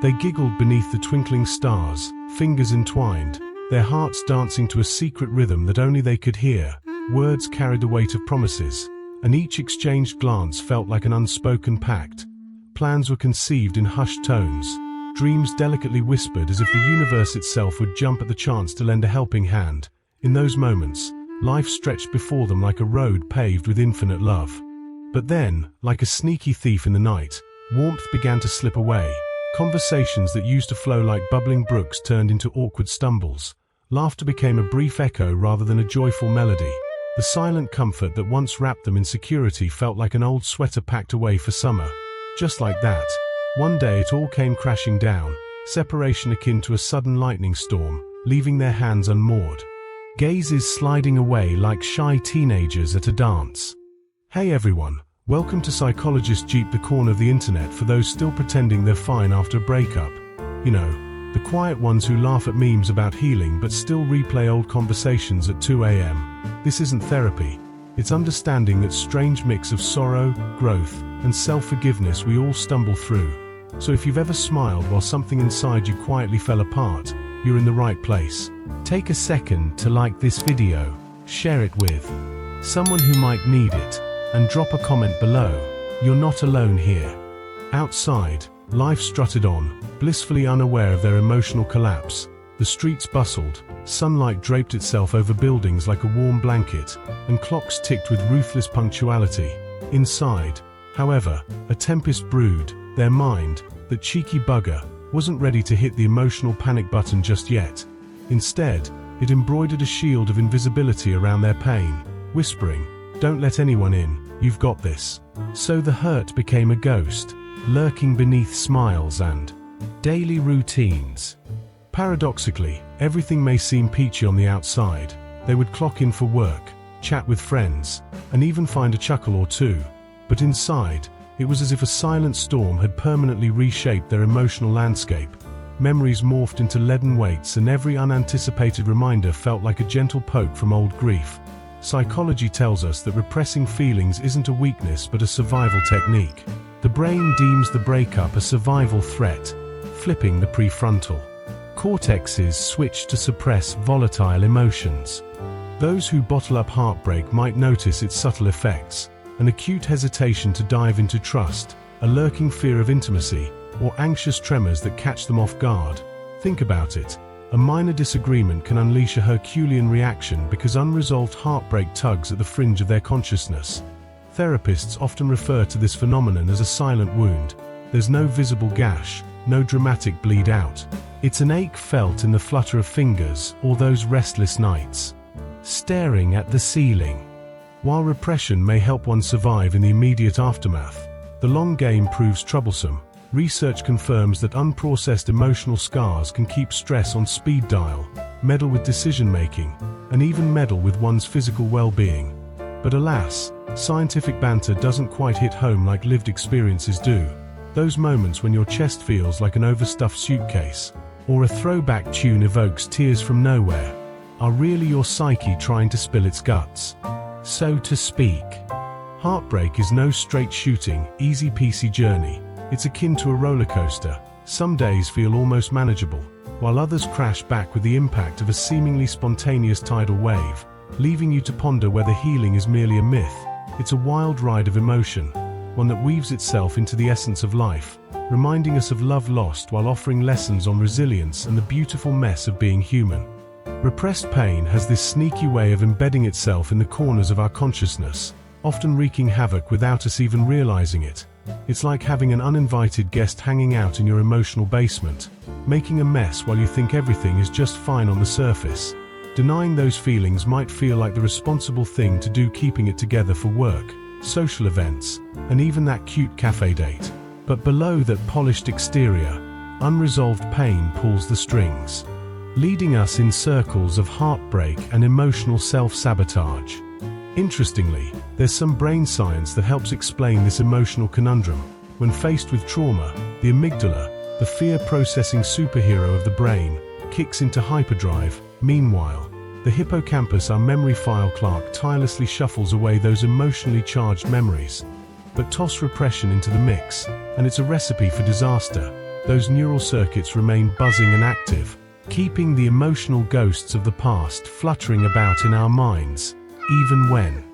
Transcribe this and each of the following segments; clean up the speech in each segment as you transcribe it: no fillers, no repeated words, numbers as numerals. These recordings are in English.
They giggled beneath the twinkling stars, fingers entwined, their hearts dancing to a secret rhythm that only they could hear. Words carried the weight of promises, and each exchanged glance felt like an unspoken pact. Plans were conceived in hushed tones, dreams delicately whispered as if the universe itself would jump at the chance to lend a helping hand. In those moments, life stretched before them like a road paved with infinite love. But then, like a sneaky thief in the night, warmth began to slip away. Conversations that used to flow like bubbling brooks turned into awkward stumbles. Laughter became a brief echo rather than a joyful melody. The silent comfort that once wrapped them in security felt like an old sweater packed away for summer. Just like that, one day it all came crashing down, separation akin to a sudden lightning storm, leaving their hands unmoored. Gazes sliding away like shy teenagers at a dance. Hey everyone, welcome to Psychologist, the corner of the internet for those still pretending they're fine after a breakup. You know, the quiet ones who laugh at memes about healing but still replay old conversations at 2 a.m. This isn't therapy. It's understanding that strange mix of sorrow, growth, and self-forgiveness we all stumble through. So if you've ever smiled while something inside you quietly fell apart, you're in the right place. Take a second to like this video, share it with someone who might need it, and drop a comment below. You're not alone here. Outside, life strutted on, blissfully unaware of their emotional collapse. The streets bustled, sunlight draped itself over buildings like a warm blanket, and clocks ticked with ruthless punctuality. Inside, however, a tempest brewed. Their mind, that cheeky bugger, wasn't ready to hit the emotional panic button just yet. Instead, it embroidered a shield of invisibility around their pain, whispering, "Don't let anyone in, you've got this." So the hurt became a ghost, lurking beneath smiles and daily routines. Paradoxically, everything may seem peachy on the outside. They would clock in for work, chat with friends, and even find a chuckle or two. But inside, it was as if a silent storm had permanently reshaped their emotional landscape. Memories morphed into leaden weights, and every unanticipated reminder felt like a gentle poke from old grief. Psychology tells us that repressing feelings isn't a weakness but a survival technique. The brain deems the breakup a survival threat, flipping the prefrontal cortexes switch to suppress volatile emotions. Those who bottle up heartbreak might notice its subtle effects: an acute hesitation to dive into trust, a lurking fear of intimacy, or anxious tremors that catch them off guard. Think about it. A minor disagreement can unleash a Herculean reaction because unresolved heartbreak tugs at the fringe of their consciousness. Therapists often refer to this phenomenon as a silent wound. There's no visible gash, no dramatic bleed out. It's an ache felt in the flutter of fingers or those restless nights staring at the ceiling. While repression may help one survive in the immediate aftermath, the long game proves troublesome. Research confirms that unprocessed emotional scars can keep stress on speed dial, meddle with decision-making, and even meddle with one's physical well-being. But alas, scientific banter doesn't quite hit home like lived experiences do. Those moments when your chest feels like an overstuffed suitcase, or a throwback tune evokes tears from nowhere, are really your psyche trying to spill its guts, so to speak. Heartbreak is no straight shooting, easy-peasy journey. It's akin to a roller coaster. Some days feel almost manageable, while others crash back with the impact of a seemingly spontaneous tidal wave, leaving you to ponder whether healing is merely a myth. It's a wild ride of emotion, one that weaves itself into the essence of life, reminding us of love lost while offering lessons on resilience and the beautiful mess of being human. Repressed pain has this sneaky way of embedding itself in the corners of our consciousness, often wreaking havoc without us even realizing it. It's like having an uninvited guest hanging out in your emotional basement, making a mess while you think everything is just fine on the surface. Denying those feelings might feel like the responsible thing to do, keeping it together for work, social events, and even that cute cafe date. But below that polished exterior, unresolved pain pulls the strings, leading us in circles of heartbreak and emotional self-sabotage. Interestingly, there's some brain science that helps explain this emotional conundrum. When faced with trauma, the amygdala, the fear-processing superhero of the brain, kicks into hyperdrive. Meanwhile, the hippocampus, our memory file clerk, tirelessly shuffles away those emotionally charged memories. But toss repression into the mix, and it's a recipe for disaster. Those neural circuits remain buzzing and active, keeping the emotional ghosts of the past fluttering about in our minds, even when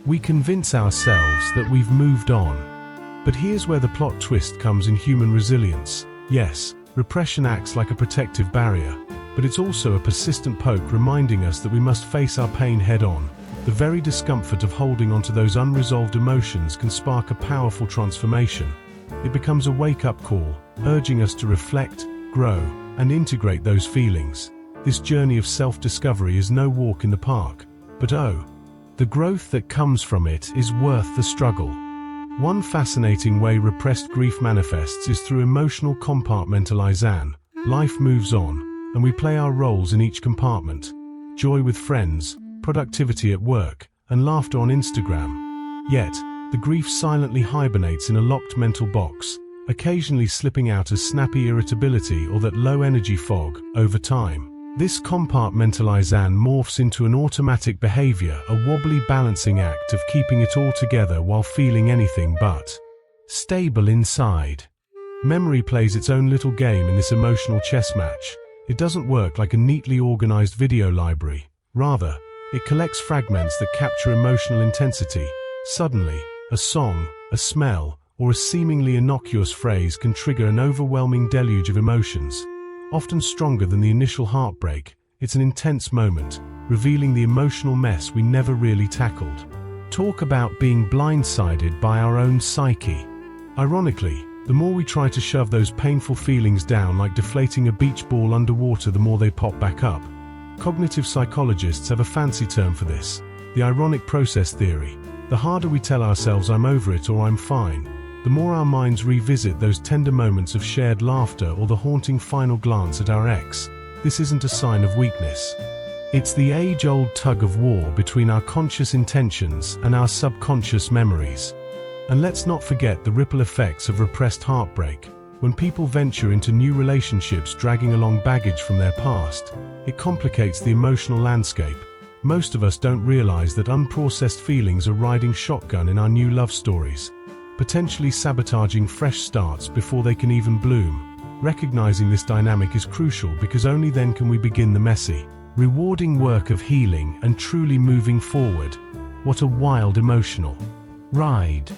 we convince ourselves that we've moved on. But here's where the plot twist comes in human resilience. Yes, repression acts like a protective barrier, but it's also a persistent poke reminding us that we must face our pain head-on. The very discomfort of holding onto those unresolved emotions can spark a powerful transformation. It becomes a wake-up call, urging us to reflect, grow, and integrate those feelings. This journey of self-discovery is no walk in the park, but the growth that comes from it is worth the struggle. One fascinating way repressed grief manifests is through emotional compartmentalization. Life moves on, and we play our roles in each compartment. Joy with friends, productivity at work, and laughter on Instagram. Yet, the grief silently hibernates in a locked mental box, occasionally slipping out as snappy irritability or that low-energy fog. Over time, this compartmentalization morphs into an automatic behavior, a wobbly balancing act of keeping it all together while feeling anything but stable inside. Memory plays its own little game in this emotional chess match. It doesn't work like a neatly organized video library. Rather, it collects fragments that capture emotional intensity. Suddenly, a song, a smell, or a seemingly innocuous phrase can trigger an overwhelming deluge of emotions. Often stronger than the initial heartbreak, it's an intense moment, revealing the emotional mess we never really tackled. Talk about being blindsided by our own psyche. Ironically, the more we try to shove those painful feelings down like deflating a beach ball underwater, the more they pop back up. Cognitive psychologists have a fancy term for this, the ironic process theory. The harder we tell ourselves I'm over it or I'm fine, the more our minds revisit those tender moments of shared laughter or the haunting final glance at our ex. This isn't a sign of weakness. It's the age-old tug of war between our conscious intentions and our subconscious memories. And let's not forget the ripple effects of repressed heartbreak. When people venture into new relationships dragging along baggage from their past, it complicates the emotional landscape. Most of us don't realize that unprocessed feelings are riding shotgun in our new love stories, potentially sabotaging fresh starts before they can even bloom. Recognizing this dynamic is crucial because only then can we begin the messy, rewarding work of healing and truly moving forward. What a wild emotional ride.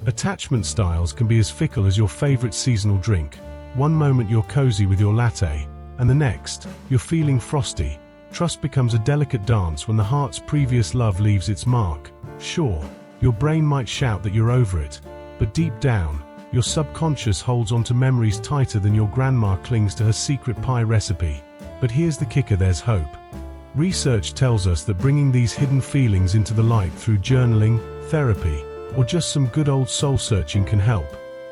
Attachment styles can be as fickle as your favorite seasonal drink. One moment you're cozy with your latte, and the next, you're feeling frosty. Trust becomes a delicate dance when the heart's previous love leaves its mark. Sure, your brain might shout that you're over it, but deep down, your subconscious holds onto memories tighter than your grandma clings to her secret pie recipe. But here's the kicker: there's hope. Research tells us that bringing these hidden feelings into the light through journaling, therapy, or just some good old soul-searching can help.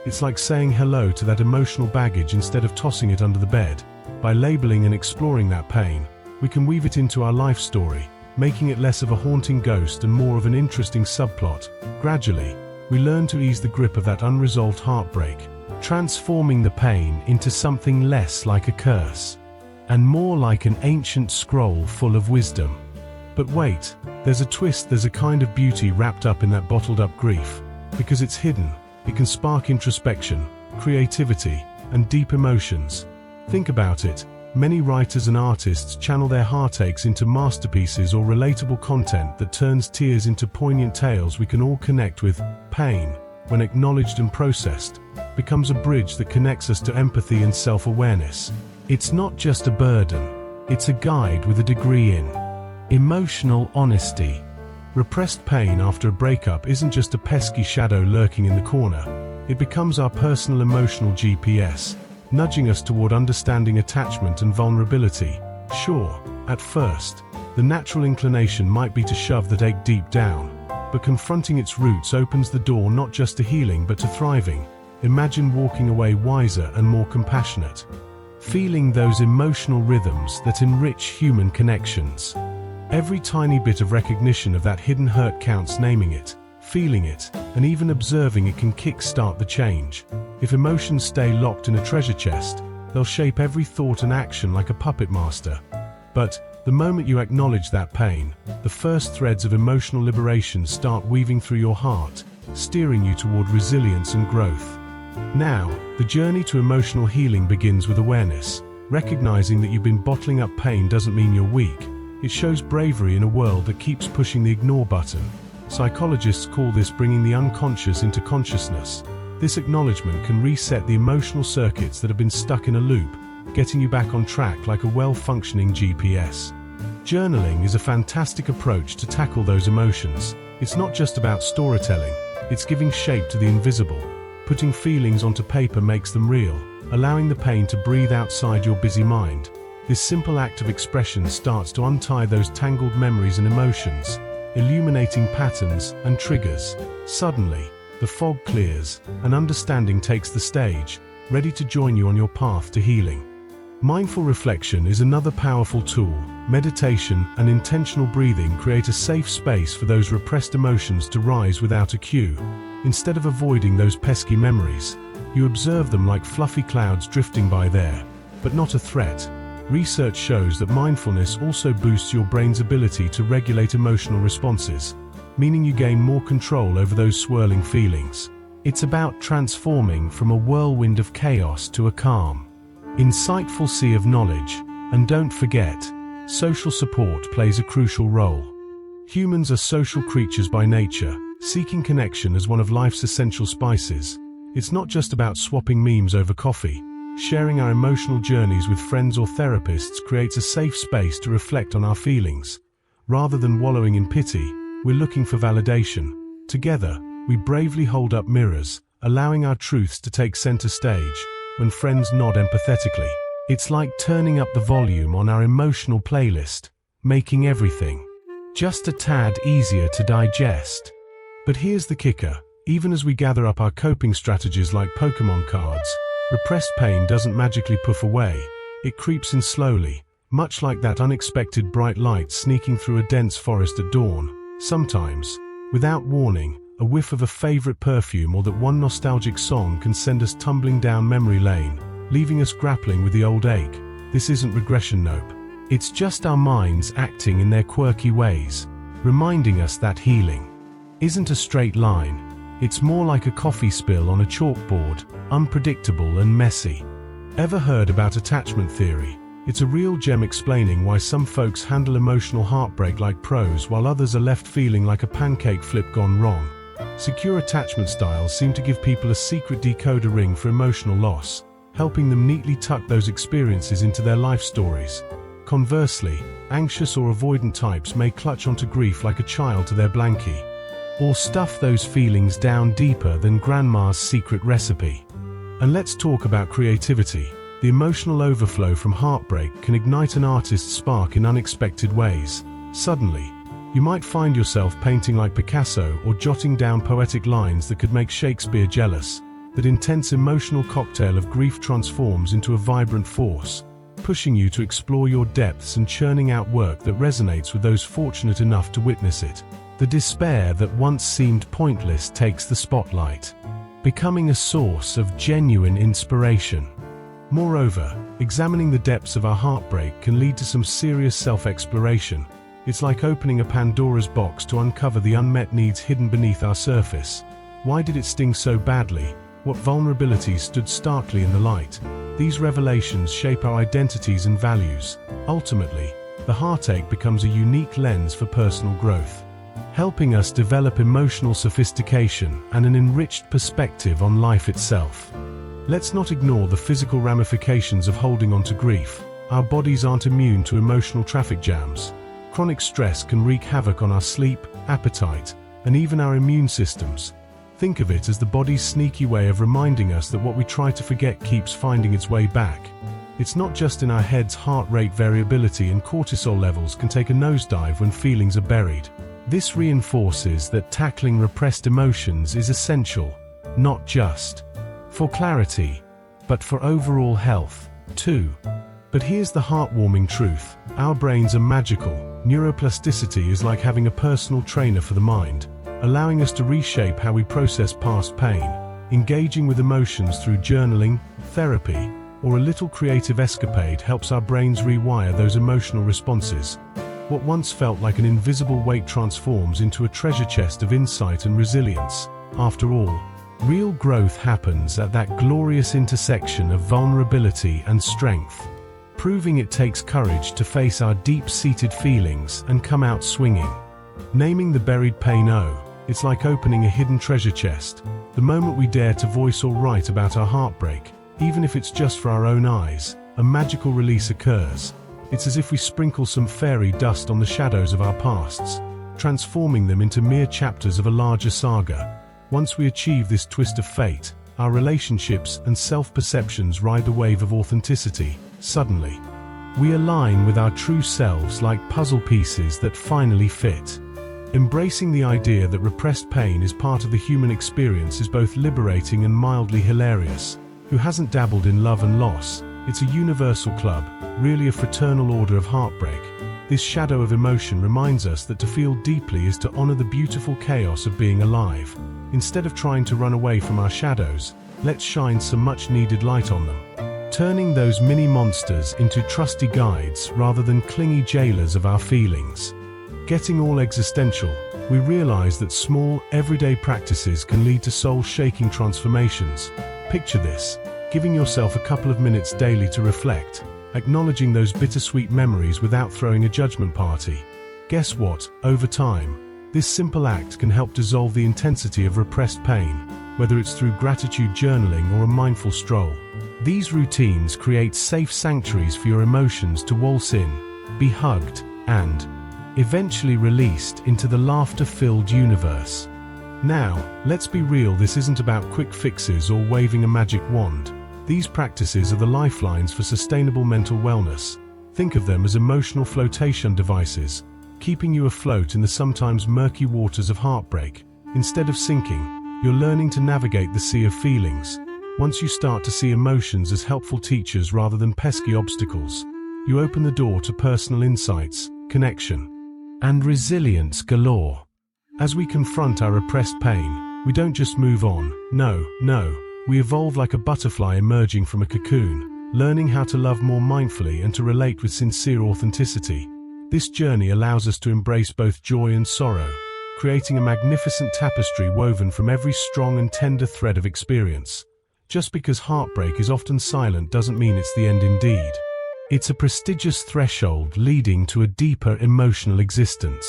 It's like saying hello to that emotional baggage instead of tossing it under the bed. By labeling and exploring that pain, we can weave it into our life story, making it less of a haunting ghost and more of an interesting subplot. Gradually, we learn to ease the grip of that unresolved heartbreak, transforming the pain into something less like a curse, and more like an ancient scroll full of wisdom. But wait, there's a twist. There's a kind of beauty wrapped up in that bottled-up grief. Because it's hidden, it can spark introspection, creativity, and deep emotions. Think about it. Many writers and artists channel their heartaches into masterpieces or relatable content that turns tears into poignant tales we can all connect with. Pain, when acknowledged and processed, becomes a bridge that connects us to empathy and self-awareness. It's not just a burden, it's a guide with a degree in emotional honesty. Repressed pain after a breakup isn't just a pesky shadow lurking in the corner. It becomes our personal emotional GPS, nudging us toward understanding attachment and vulnerability. Sure, at first, the natural inclination might be to shove that ache deep down, but confronting its roots opens the door not just to healing but to thriving. Imagine walking away wiser and more compassionate, feeling those emotional rhythms that enrich human connections. Every tiny bit of recognition of that hidden hurt counts. Naming it, feeling it, and even observing it can kick-start the change. If emotions stay locked in a treasure chest, they'll shape every thought and action like a puppet master. But the moment you acknowledge that pain, the first threads of emotional liberation start weaving through your heart. steering you toward resilience and growth. Now, the journey to emotional healing begins with awareness. Recognizing that you've been bottling up pain doesn't mean you're weak. It shows bravery in a world that keeps pushing the ignore button. Psychologists call this bringing the unconscious into consciousness. This acknowledgement can reset the emotional circuits that have been stuck in a loop, getting you back on track like a well-functioning GPS. Journaling is a fantastic approach to tackle those emotions. It's not just about storytelling, it's giving shape to the invisible. Putting feelings onto paper makes them real, allowing the pain to breathe outside your busy mind. This simple act of expression starts to untie those tangled memories and emotions, illuminating patterns and triggers. Suddenly, the fog clears, and understanding takes the stage, ready to join you on your path to healing. Mindful reflection is another powerful tool. Meditation and intentional breathing create a safe space for those repressed emotions to rise without a cue. Instead of avoiding those pesky memories, you observe them like fluffy clouds drifting by there, but not a threat. Research shows that mindfulness also boosts your brain's ability to regulate emotional responses, meaning you gain more control over those swirling feelings. It's about transforming from a whirlwind of chaos to a calm, insightful sea of knowledge. And don't forget, social support plays a crucial role. Humans are social creatures by nature, seeking connection as one of life's essential spices. It's not just about swapping memes over coffee. Sharing our emotional journeys with friends or therapists creates a safe space to reflect on our feelings. Rather than wallowing in pity, we're looking for validation. Together, we bravely hold up mirrors, allowing our truths to take center stage. When friends nod empathetically, it's like turning up the volume on our emotional playlist, making everything just a tad easier to digest. But here's the kicker. Even as we gather up our coping strategies like Pokemon cards, repressed pain doesn't magically puff away. It creeps in slowly, much like that unexpected bright light sneaking through a dense forest at dawn. Sometimes, without warning, a whiff of a favorite perfume or that one nostalgic song can send us tumbling down memory lane, leaving us grappling with the old ache. This isn't regression, nope. It's just our minds acting in their quirky ways, reminding us that healing isn't a straight line. It's more like a coffee spill on a chalkboard, unpredictable and messy. Ever heard about attachment theory? It's a real gem explaining why some folks handle emotional heartbreak like pros while others are left feeling like a pancake flip gone wrong. Secure attachment styles seem to give people a secret decoder ring for emotional loss, helping them neatly tuck those experiences into their life stories. Conversely, anxious or avoidant types may clutch onto grief like a child to their blankie, or stuff those feelings down deeper than grandma's secret recipe. And let's talk about creativity. The emotional overflow from heartbreak can ignite an artist's spark in unexpected ways. Suddenly, you might find yourself painting like Picasso or jotting down poetic lines that could make Shakespeare jealous. That intense emotional cocktail of grief transforms into a vibrant force, pushing you to explore your depths and churning out work that resonates with those fortunate enough to witness it. The despair that once seemed pointless takes the spotlight, becoming a source of genuine inspiration. Moreover, examining the depths of our heartbreak can lead to some serious self-exploration. It's like opening a Pandora's box to uncover the unmet needs hidden beneath our surface. Why did it sting so badly? What vulnerabilities stood starkly in the light? These revelations shape our identities and values. Ultimately, the heartache becomes a unique lens for personal growth, helping us develop emotional sophistication and an enriched perspective on life itself. Let's not ignore the physical ramifications of holding on to grief. Our bodies aren't immune to emotional traffic jams. Chronic stress can wreak havoc on our sleep, appetite, and even our immune systems. Think of it as the body's sneaky way of reminding us that what we try to forget keeps finding its way back. It's not just in our heads. Heart rate variability and cortisol levels can take a nosedive when feelings are buried. This reinforces that tackling repressed emotions is essential, not just for clarity, but for overall health, too. But here's the heartwarming truth. Our brains are magical. Neuroplasticity is like having a personal trainer for the mind, allowing us to reshape how we process past pain. Engaging with emotions through journaling, therapy, or a little creative escapade helps our brains rewire those emotional responses. What once felt like an invisible weight transforms into a treasure chest of insight and resilience. After all, real growth happens at that glorious intersection of vulnerability and strength, proving it takes courage to face our deep-seated feelings and come out swinging. Naming the buried pain, it's like opening a hidden treasure chest. The moment we dare to voice or write about our heartbreak, even if it's just for our own eyes, a magical release occurs. It's as if we sprinkle some fairy dust on the shadows of our pasts, transforming them into mere chapters of a larger saga. Once we achieve this twist of fate, our relationships and self-perceptions ride the wave of authenticity. Suddenly, we align with our true selves like puzzle pieces that finally fit. Embracing the idea that repressed pain is part of the human experience is both liberating and mildly hilarious. Who hasn't dabbled in love and loss? It's a universal club, really a fraternal order of heartbreak. This shadow of emotion reminds us that to feel deeply is to honor the beautiful chaos of being alive. Instead of trying to run away from our shadows, let's shine some much-needed light on them, turning those mini monsters into trusty guides rather than clingy jailers of our feelings. Getting all existential, we realize that small, everyday practices can lead to soul-shaking transformations. Picture this: giving yourself a couple of minutes daily to reflect, acknowledging those bittersweet memories without throwing a judgment party. Guess what? Over time, this simple act can help dissolve the intensity of repressed pain, whether it's through gratitude journaling or a mindful stroll. These routines create safe sanctuaries for your emotions to waltz in, be hugged, and eventually released into the laughter-filled universe. Now, let's be real, this isn't about quick fixes or waving a magic wand. These practices are the lifelines for sustainable mental wellness. Think of them as emotional flotation devices, keeping you afloat in the sometimes murky waters of heartbreak. Instead of sinking, you're learning to navigate the sea of feelings. Once you start to see emotions as helpful teachers rather than pesky obstacles, you open the door to personal insights, connection, and resilience galore. As we confront our repressed pain, we don't just move on. No, we evolve like a butterfly emerging from a cocoon, learning how to love more mindfully and to relate with sincere authenticity. This journey allows us to embrace both joy and sorrow, creating a magnificent tapestry woven from every strong and tender thread of experience. Just because heartbreak is often silent doesn't mean it's the end indeed. It's a prestigious threshold leading to a deeper emotional existence.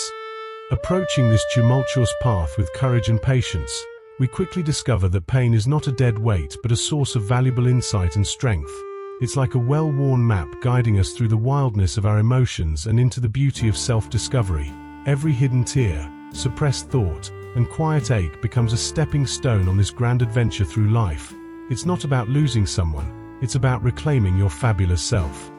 Approaching this tumultuous path with courage and patience, we quickly discover that pain is not a dead weight but a source of valuable insight and strength. It's like a well-worn map guiding us through the wildness of our emotions and into the beauty of self-discovery. Every hidden tear, suppressed thought, and quiet ache becomes a stepping stone on this grand adventure through life. It's not about losing someone, it's about reclaiming your fabulous self.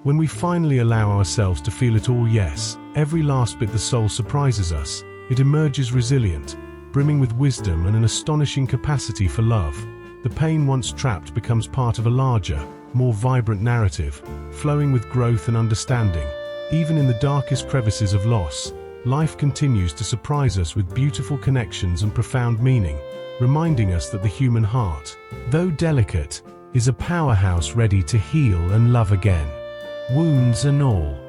When we finally allow ourselves to feel it all, yes, every last bit, the soul surprises us. It emerges resilient, brimming with wisdom and an astonishing capacity for love. The pain once trapped becomes part of a larger, more vibrant narrative, flowing with growth and understanding. Even in the darkest crevices of loss, life continues to surprise us with beautiful connections and profound meaning, reminding us that the human heart, though delicate, is a powerhouse ready to heal and love again. Wounds and all.